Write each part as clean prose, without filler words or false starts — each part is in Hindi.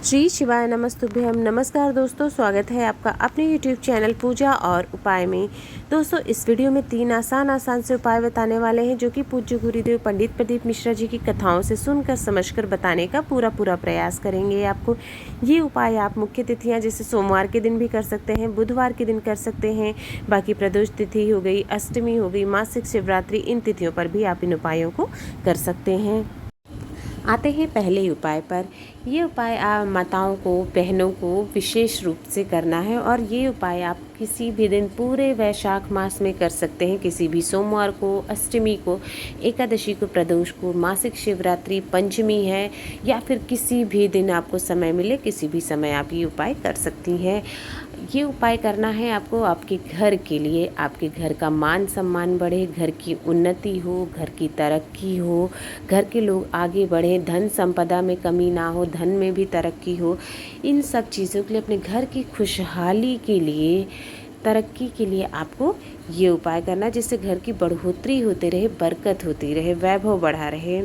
श्री शिवाय नमस्तुभ्यम। नमस्कार दोस्तों, स्वागत है आपका अपने YouTube चैनल पूजा और उपाय में। दोस्तों, इस वीडियो में 3 आसान से उपाय बताने वाले हैं जो कि पूज्य गुरुदेव पंडित प्रदीप मिश्रा जी की कथाओं से सुनकर समझकर बताने का पूरा प्रयास करेंगे आपको। ये उपाय आप मुख्य तिथियाँ जैसे सोमवार के दिन भी कर सकते हैं, बुधवार के दिन कर सकते हैं, बाकी प्रदोष तिथि हो गई, अष्टमी हो गई, मासिक शिवरात्रि, इन तिथियों पर भी आप इन उपायों को कर सकते हैं। आते हैं पहले उपाय पर। ये उपाय माताओं को, बहनों को विशेष रूप से करना है और ये उपाय आप किसी भी दिन पूरे वैशाख मास में कर सकते हैं। किसी भी सोमवार को, अष्टमी को, एकादशी को, प्रदोष को, मासिक शिवरात्रि, पंचमी है या फिर किसी भी दिन आपको समय मिले, किसी भी समय आप ये उपाय कर सकती हैं। ये उपाय करना है आपको आपके घर के लिए, आपके घर का मान सम्मान बढ़े, घर की उन्नति हो, घर की तरक्की हो, घर के लोग आगे बढ़ें, धन संपदा में कमी ना हो, धन में भी तरक्की हो। इन सब चीज़ों के लिए, अपने घर की खुशहाली के लिए, तरक्की के लिए आपको ये उपाय करना है जिससे घर की बढ़ोतरी होती रहे, बरकत होती रहे, वैभव बढ़ा रहे।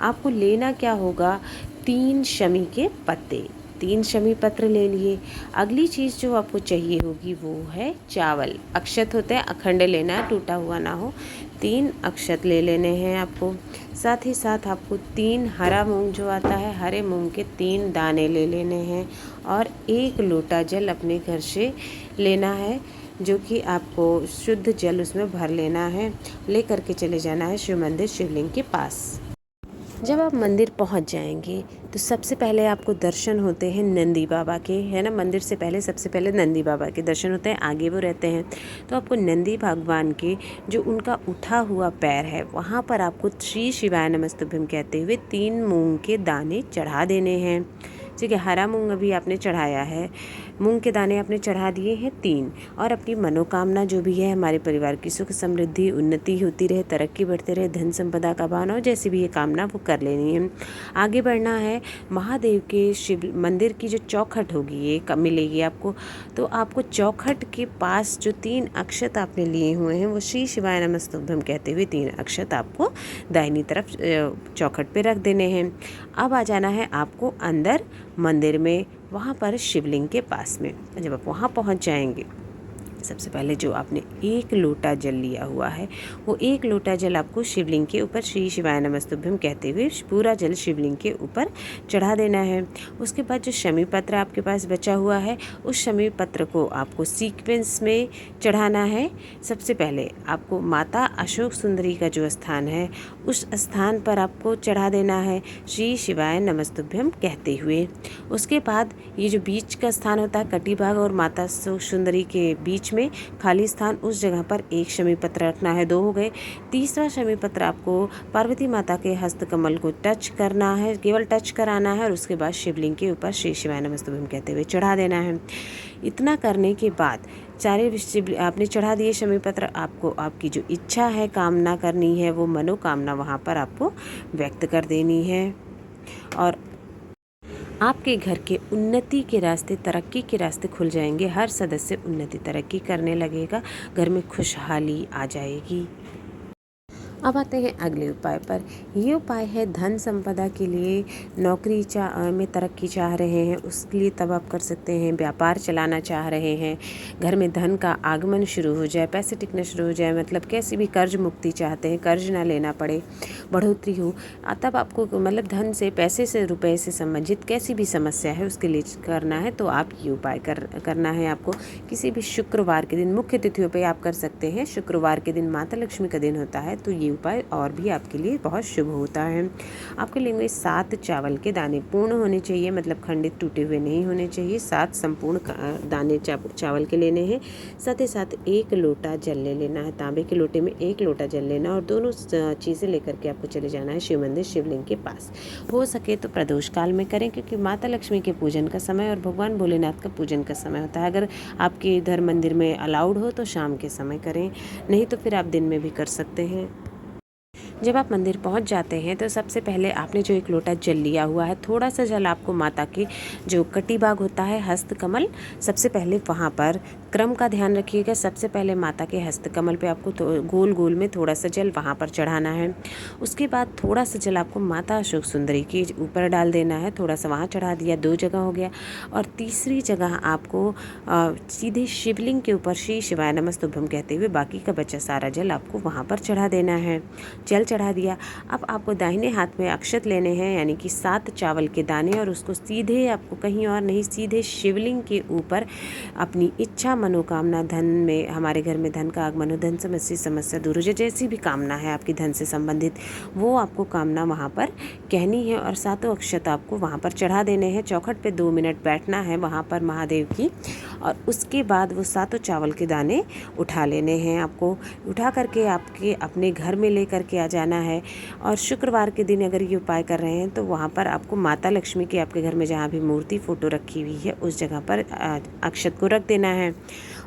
आपको लेना क्या होगा? 3 शमी के पत्ते, 3 शमी पत्र ले लिए। अगली चीज़ जो आपको चाहिए होगी वो है चावल। अक्षत होते हैं, अखंड लेना है, टूटा हुआ ना हो। 3 अक्षत ले लेने हैं आपको। साथ ही साथ आपको 3 हरा मूंग जो आता है, हरे मूंग के 3 दाने ले लेने हैं और 1 लोटा जल अपने घर से लेना है जो कि आपको शुद्ध जल उसमें भर लेना है। ले करके चले जाना है शिव मंदिर, शिवलिंग के पास। जब आप मंदिर पहुंच जाएंगे तो सबसे पहले आपको दर्शन होते हैं नंदी बाबा के, है ना। मंदिर से पहले सबसे पहले नंदी बाबा के दर्शन होते हैं, आगे वो रहते हैं। तो आपको नंदी भगवान के जो उनका उठा हुआ पैर है वहाँ पर आपको श्री शिवाय नमस्तुभ्यम कहते हुए 3 मूंग के दाने चढ़ा देने हैं। ठीक है, हरा मूंग अभी आपने चढ़ाया है, मूंग के दाने आपने चढ़ा दिए हैं 3। और अपनी मनोकामना जो भी है, हमारे परिवार की सुख समृद्धि, उन्नति होती रहे, तरक्की बढ़ते रहे, धन संपदा का भावना हो, जैसी भी ये कामना वो कर लेनी है। आगे बढ़ना है। महादेव के शिव मंदिर की जो चौखट होगी ये मिलेगी आपको। तो आपको चौखट के पास जो 3 अक्षत आपने लिए हुए हैं वो श्री शिवाय नमस्तुभ्यम कहते हुए 3 अक्षत आपको दाहिनी तरफ चौखट पे रख देने हैं। अब आ जाना है आपको अंदर मंदिर में, वहाँ पर शिवलिंग के पास में। जब आप वहाँ पहुँच जाएंगे, सबसे पहले जो आपने 1 लोटा जल लिया हुआ है वो 1 लोटा जल आपको शिवलिंग के ऊपर श्री शिवाय नमस्तुभ्यम कहते हुए पूरा जल शिवलिंग के ऊपर चढ़ा देना है। उसके बाद जो शमी पत्र आपके पास बचा हुआ है उस शमी पत्र को आपको सीक्वेंस में चढ़ाना है। सबसे पहले आपको माता अशोक सुंदरी का जो स्थान है उस स्थान पर आपको चढ़ा देना है श्री शिवाय नमस्तुभ्यम कहते हुए। उसके बाद ये जो बीच का स्थान होता है, कटी भाग और माता अशोक सुंदरी के बीच में खाली स्थान, उस जगह पर 1 शमी पत्र रखना है। 2 हो गए। तीसरा शमी पत्र आपको पार्वती माता के हस्त कमल को टच करना है, केवल टच कराना है और उसके बाद शिवलिंग के ऊपर श्री शिवाय नमस्तुभ्यम कहते हुए चढ़ा देना है। इतना करने के बाद सारे आपने चढ़ा दिए शमी पत्र, आपको आपकी जो इच्छा है, कामना करनी है, वो मनोकामना वहाँ पर आपको व्यक्त कर देनी है और आपके घर के उन्नति के रास्ते, तरक्की के रास्ते खुल जाएंगे। हर सदस्य उन्नति तरक्की करने लगेगा, घर में खुशहाली आ जाएगी। अब आते हैं अगले उपाय पर। ये उपाय है धन संपदा के लिए। नौकरी में तरक्की चाह रहे हैं उसके लिए तब आप कर सकते हैं। व्यापार चलाना चाह रहे हैं, घर में धन का आगमन शुरू हो जाए, पैसे टिकना शुरू हो जाए, मतलब कैसी भी कर्ज मुक्ति चाहते हैं, कर्ज ना लेना पड़े, बढ़ोतरी हो, तब आपको मतलब धन से, पैसे से, रुपए से संबंधित कैसी भी समस्या है उसके लिए करना है तो आप ये उपाय करना है आपको। किसी भी शुक्रवार के दिन, मुख्य तिथियों पर आप कर सकते हैं। शुक्रवार के दिन माता लक्ष्मी का दिन होता है तो ये उपाय और भी आपके लिए बहुत शुभ होता है। आपके लिए 7 चावल के दाने पूर्ण होने चाहिए, मतलब खंडित टूटे हुए नहीं होने चाहिए। 7 संपूर्ण दाने चावल के लेने हैं। साथ ही साथ 1 लोटा जल ले लेना है। तांबे के लोटे में 1 लोटा जल लेना और दोनों चीज़ें लेकर के आपको चले जाना है शिव मंदिर, शिवलिंग के पास। हो सके तो प्रदोष काल में करें क्योंकि माता लक्ष्मी के पूजन का समय और भगवान भोलेनाथ का पूजन का समय होता है। अगर आपके इधर मंदिर में अलाउड हो तो शाम के समय करें, नहीं तो फिर आप दिन में भी कर सकते हैं। जब आप मंदिर पहुंच जाते हैं तो सबसे पहले आपने जो एक लोटा जल लिया हुआ है, थोड़ा सा जल आपको माता के जो कटी बाग होता है, हस्त कमल, सबसे पहले वहाँ पर क्रम का ध्यान रखिएगा। सबसे पहले माता के हस्त कमल पे आपको गोल गोल में थोड़ा सा जल वहाँ पर चढ़ाना है। उसके बाद थोड़ा सा जल आपको माता अशोक सुंदरी के ऊपर डाल देना है, थोड़ा सा वहाँ चढ़ा दिया, 2 जगह हो गया। और तीसरी जगह आपको सीधे शिवलिंग के ऊपर श्री शिवाय नमस्तुभ्यम कहते हुए बाकी का बचा सारा जल आपको वहाँ पर चढ़ा देना है। जल चढ़ा दिया। अब आपको दाहिने हाथ में अक्षत लेने हैं, यानी कि 7 चावल के दाने, और उसको सीधे आपको कहीं और नहीं, सीधे शिवलिंग के ऊपर अपनी इच्छा मनोकामना, धन में, हमारे घर में धन का आगमन हो, धन समस्या दूर हो जाए, जैसी भी कामना है आपकी धन से संबंधित, वो आपको कामना वहाँ पर कहनी है और 7 अक्षत आपको वहाँ पर चढ़ा देने हैं। चौखट पे 2 मिनट बैठना है वहाँ पर महादेव की, और उसके बाद वो 7 चावल के दाने उठा लेने हैं। आपको उठा करके आपके अपने घर में ले करके आ जाना है। और शुक्रवार के दिन अगर ये उपाय कर रहे हैं तो वहाँ पर आपको माता लक्ष्मी की, आपके घर में जहाँ भी मूर्ति फ़ोटो रखी हुई है उस जगह पर अक्षत को रख देना है।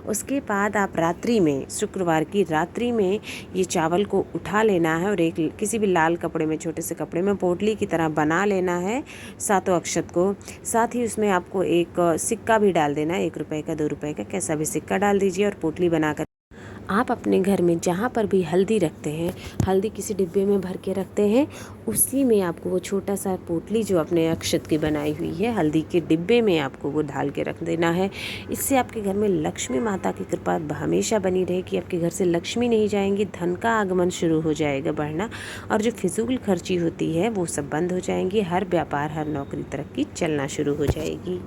उसके बाद आप रात्रि में, शुक्रवार की रात्रि में ये चावल को उठा लेना है और एक किसी भी लाल कपड़े में, छोटे से कपड़े में पोटली की तरह बना लेना है 7 अक्षत को। साथ ही उसमें आपको एक सिक्का भी डाल देना है, 1 रुपये का, 2 रुपये का, कैसा भी सिक्का डाल दीजिए और पोटली बनाकर आप अपने घर में जहाँ पर भी हल्दी रखते हैं, हल्दी किसी डिब्बे में भर के रखते हैं, उसी में आपको वो छोटा सा पोटली जो अपने अक्षत की बनाई हुई है, हल्दी के डिब्बे में आपको वो ढाल के रख देना है। इससे आपके घर में लक्ष्मी माता की कृपा हमेशा बनी रहेगी। आपके घर से लक्ष्मी नहीं जाएंगी, धन का आगमन शुरू हो जाएगा बढ़ना, और जो फिजूल खर्ची होती है वो सब बंद हो जाएंगी। हर व्यापार, हर नौकरी, तरक्की चलना शुरू हो जाएगी।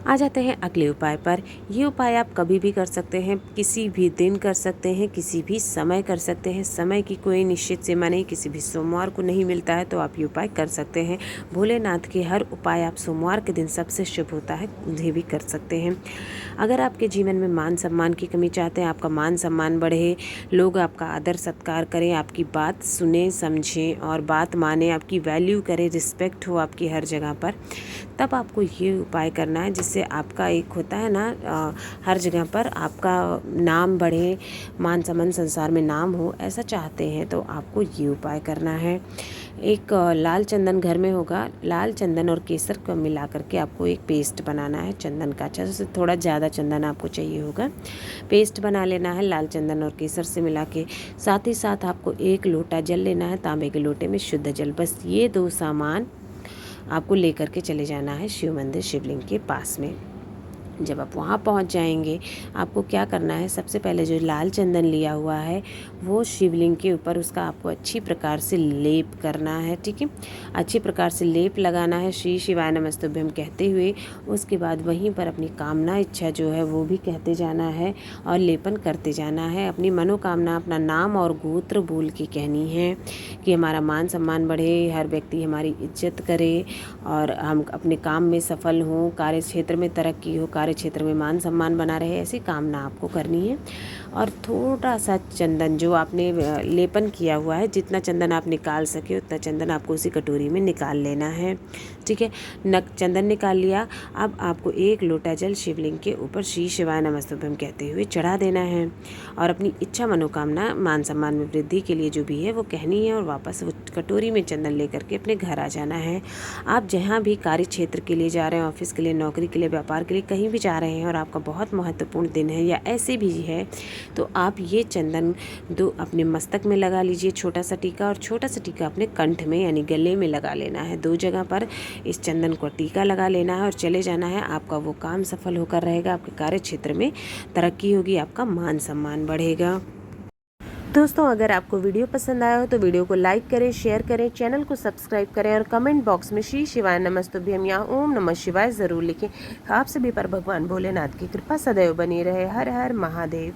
आ जाते हैं अगले उपाय पर। ये उपाय आप कभी भी कर सकते हैं, किसी भी दिन कर सकते हैं, किसी भी समय कर सकते हैं। समय की कोई निश्चित सीमा नहीं, किसी भी सोमवार को नहीं मिलता है तो आप ये उपाय कर सकते हैं। भोलेनाथ के हर उपाय आप सोमवार के दिन सबसे शुभ होता है, उन्हें भी कर सकते हैं। अगर आपके जीवन में मान सम्मान की कमी चाहते हैं, आपका मान सम्मान बढ़े, लोग आपका आदर सत्कार करें, आपकी बात सुने समझें और बात माने, आपकी वैल्यू करें, रिस्पेक्ट हो आपकी हर जगह पर, तब आपको ये उपाय करना है, जिससे आपका एक होता है ना, हर जगह पर आपका नाम बढ़े, मान सम्मान संसार में नाम हो, ऐसा चाहते हैं तो आपको ये उपाय करना है। एक लाल चंदन घर में होगा, लाल चंदन और केसर को मिला करके आपको एक पेस्ट बनाना है चंदन का। अच्छा, उससे थोड़ा ज़्यादा चंदन आपको चाहिए होगा। पेस्ट बना लेना है लाल चंदन और केसर से मिला के। साथ ही साथ आपको 1 लोटा जल लेना है, तांबे के लोटे में शुद्ध जल। बस ये 2 सामान आपको लेकर के चले जाना है शिव मंदिर, शिवलिंग के पास में। जब आप वहाँ पहुँच जाएंगे, आपको क्या करना है, सबसे पहले जो लाल चंदन लिया हुआ है वो शिवलिंग के ऊपर उसका आपको अच्छी प्रकार से लेप करना है। ठीक है, अच्छी प्रकार से लेप लगाना है श्री शिवाय नमस्तुभ्यम कहते हुए। उसके बाद वहीं पर अपनी कामना, इच्छा जो है वो भी कहते जाना है और लेपन करते जाना है। अपनी मनोकामना, अपना नाम और गोत्र बोल के कहनी है कि हमारा मान सम्मान बढ़े, हर व्यक्ति हमारी इज्जत करे और हम अपने काम में सफल हों, कार्य क्षेत्र में तरक्की हो, कार्य क्षेत्र में मान सम्मान बना रहे, ऐसी कामना आपको करनी है। और थोड़ा सा चंदन जो आपने लेपन किया हुआ है, जितना चंदन आप निकाल सके उतना चंदन आपको उसी कटोरी में निकाल लेना है। ठीक है, चंदन निकाल लिया। अब आपको 1 लोटा जल शिवलिंग के ऊपर श्री शिवाय नमस्तुभ्यम कहते हुए चढ़ा देना है और अपनी इच्छा मनोकामना, मान सम्मान में वृद्धि के लिए जो भी है वो कहनी है और वापस वो कटोरी में चंदन लेकर के अपने घर आ जाना है। आप जहाँ भी कार्य क्षेत्र के लिए जा रहे हैं, ऑफिस के लिए, नौकरी के लिए, व्यापार के लिए, कहीं भी जा रहे हैं और आपका बहुत महत्वपूर्ण दिन है या ऐसे भी है, तो आप ये चंदन 2 अपने मस्तक में लगा लीजिए, छोटा सा टीका, और छोटा सा टीका अपने कंठ में यानी गले में लगा लेना है। 2 जगह पर इस चंदन को टीका लगा लेना है और चले जाना है। आपका वो काम सफल होकर रहेगा, आपके कार्य क्षेत्र में तरक्की होगी, आपका मान सम्मान बढ़ेगा। दोस्तों, अगर आपको वीडियो पसंद आया हो तो वीडियो को लाइक करें, शेयर करें, चैनल को सब्सक्राइब करें और कमेंट बॉक्स में श्री शिवाय नमस्तुभ्यम या ओम नमः शिवाय ज़रूर लिखें। आप सभी पर भगवान भोलेनाथ की कृपा सदैव बनी रहे। हर हर महादेव।